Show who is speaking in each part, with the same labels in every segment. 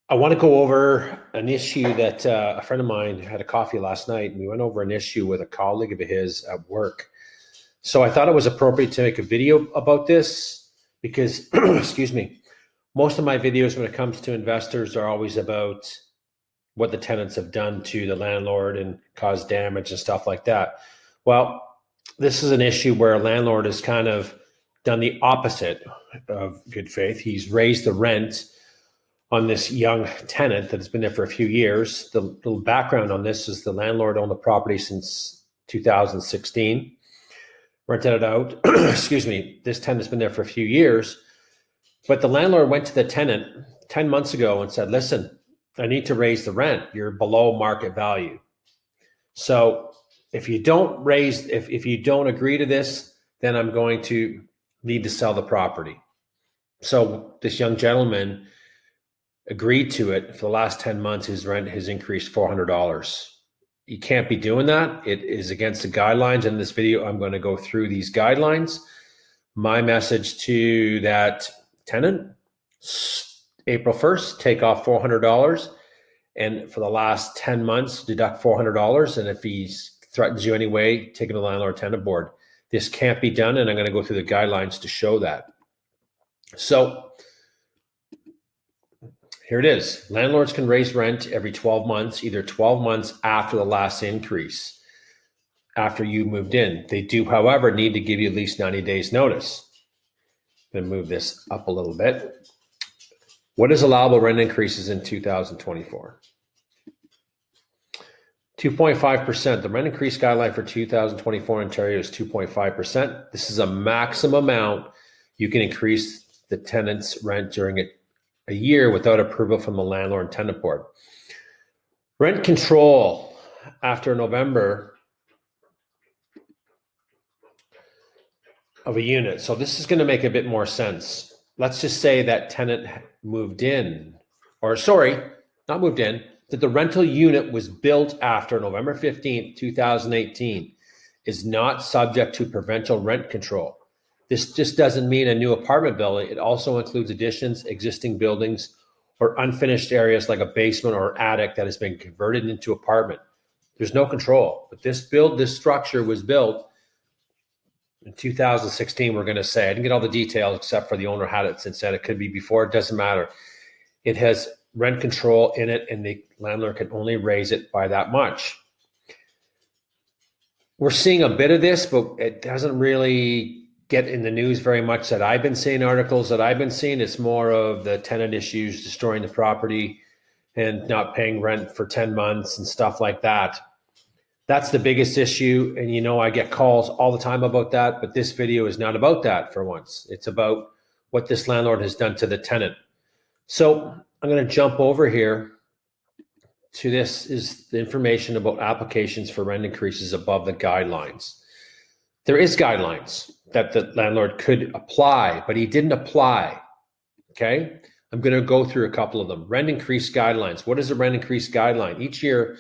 Speaker 1: I want to go over an issue that a friend of mine had a coffee last night, and we went over an issue with a colleague of his at work. So I thought it was appropriate to make a video about this because, excuse me, most of my videos when it comes to investors are always about what the tenants have done to the landlord and caused damage and stuff like that. Well, this is an issue where a landlord has kind of done the opposite of good faith. He's raised the rent on this young tenant that has been there for a few years. The little background on this is the landlord owned the property since 2016, rented it out. Excuse me, this tenant's been there for a few years, but the landlord went to the tenant 10 months ago and said, listen, I need to raise the rent. You're below market value. So if you don't raise, if you don't agree to this, then I'm going to need to sell the property. So this young gentleman agreed to it. For the last 10 months, his rent has increased $400. You can't be doing that. It is against the guidelines. In this video, I'm going to go through these guidelines. My message to that tenant, April 1st, take off $400. And for the last 10 months, deduct $400. And if he threatens you anyway, take it to the landlord tenant board. This can't be done. And I'm going to go through the guidelines to show that. So here it is. Landlords can raise rent every 12 months, either 12 months after the last increase, after you moved in. They do, however, need to give you at least 90 days notice. I'm going to move this up a little bit. What is allowable rent increases in 2024? 2.5%. The rent increase guideline for 2024 in Ontario is 2.5%. This is a maximum amount you can increase the tenant's rent during a year without approval from the landlord and tenant board. Rent control after November of a unit. So this is going to make a bit more sense. Let's just say that tenant moved in, or sorry, not moved in, that the rental unit was built after November 15th, 2018, is not subject to provincial rent control. This just doesn't mean a new apartment building. It also includes additions, existing buildings, or unfinished areas like a basement or attic that has been converted into apartment. There's no control. But this structure was built in 2016, we're going to say. I didn't get all the details except for the owner had it since then. It could be before, it doesn't matter. It has rent control in it, and the landlord can only raise it by that much. We're seeing a bit of this, but it doesn't really get in the news very much that I've been seeing articles that I've been seeing. It's more of the tenant issues, destroying the property and not paying rent for 10 months and stuff like that. That's the biggest issue. And you know, I get calls all the time about that, but this video is not about that for once. It's about what this landlord has done to the tenant. So I'm going to jump over here to this is the information about applications for rent increases above the guidelines. There is guidelines that the landlord could apply, but he didn't apply, okay? I'm going to go through a couple of them. Rent increase guidelines. What is a rent increase guideline? Each year,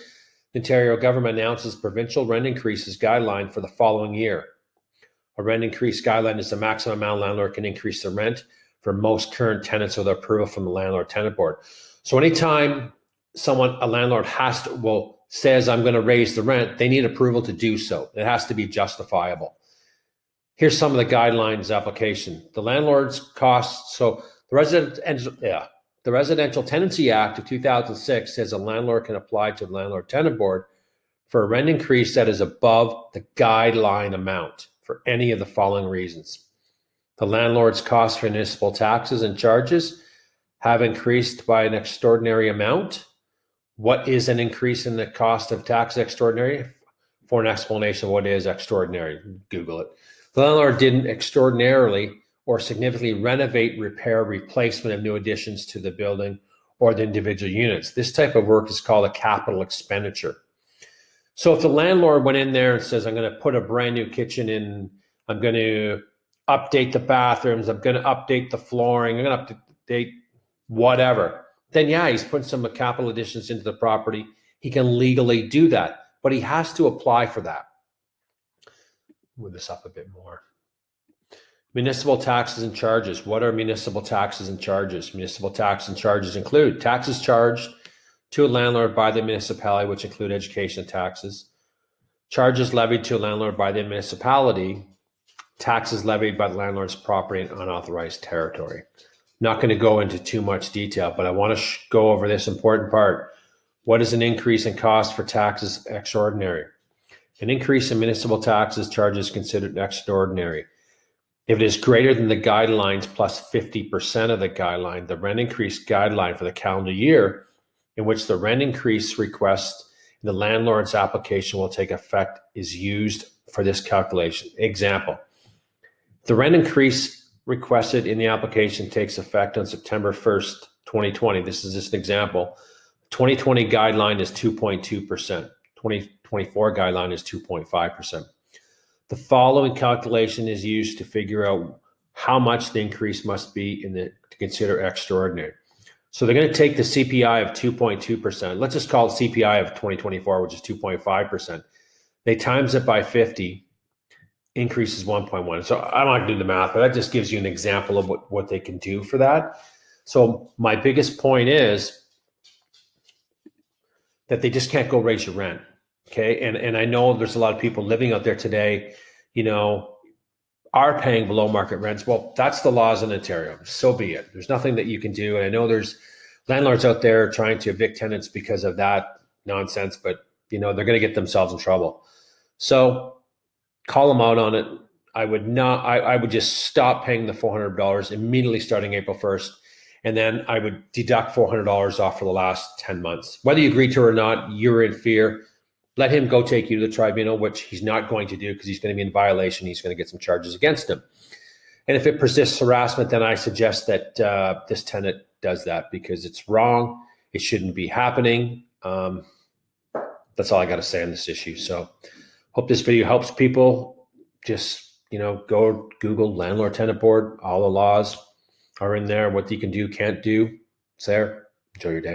Speaker 1: the Ontario government announces provincial rent increases guideline for the following year. A rent increase guideline is the maximum amount a landlord can increase the rent for most current tenants with approval from the landlord tenant board. So anytime a landlord says I'm going to raise the rent, they need approval to do so. It has to be justifiable. Here's some of the guidelines application. The landlord's costs. So the Residential Tenancy Act of 2006 says a landlord can apply to the landlord tenant board for a rent increase that is above the guideline amount for any of the following reasons. The landlord's costs for municipal taxes and charges have increased by an extraordinary amount. What is an increase in the cost of tax extraordinary? For an explanation of what is extraordinary, Google it. The landlord didn't extraordinarily or significantly renovate, repair, replacement of new additions to the building or the individual units. This type of work is called a capital expenditure. So if the landlord went in there and says, I'm going to put a brand new kitchen in, I'm going to update the bathrooms, I'm going to update the flooring, I'm going to update whatever, then yeah, he's putting some capital additions into the property. He can legally do that, but he has to apply for that. Move this up a bit more. Municipal taxes and charges. What are municipal taxes and charges? Municipal taxes and charges include taxes charged to a landlord by the municipality, which include education taxes, charges levied to a landlord by the municipality, taxes levied by the landlord's property in unauthorized territory. Not going to go into too much detail, but I want to go over this important part. What is an increase in cost for taxes extraordinary? An increase in municipal taxes charges considered extraordinary. If it is greater than the guidelines plus 50% of the guideline, the rent increase guideline for the calendar year in which the rent increase request in the landlord's application will take effect is used for this calculation. Example, the rent increase requested in the application takes effect on September 1st, 2020. This is just an example. 2020 guideline is 2.2%. 2024 guideline is 2.5%. The following calculation is used to figure out how much the increase must be to consider extraordinary. So they're going to take the CPI of 2.2%. Let's just call it CPI of 2024, which is 2.5%. They times it by 50, increase is 1.1. So I'm not going to do the math, but that just gives you an example of what they can do for that. So my biggest point is that they just can't go raise your rent. Okay. And I know there's a lot of people living out there today, are paying below market rents. Well, that's the laws in Ontario. So be it. There's nothing that you can do. And I know there's landlords out there trying to evict tenants because of that nonsense, but they're going to get themselves in trouble. So call them out on it. I would just stop paying the $400 immediately starting April 1st. And then I would deduct $400 off for the last 10 months. Whether you agree to it or not, you're in fear. Let him go take you to the tribunal, which he's not going to do because he's going to be in violation. He's going to get some charges against him. And if it persists harassment, then I suggest that this tenant does that because it's wrong. It shouldn't be happening. That's all I got to say on this issue. So hope this video helps people. Just, go Google landlord tenant board. All the laws are in there. What you can do, can't do. It's there. Enjoy your day.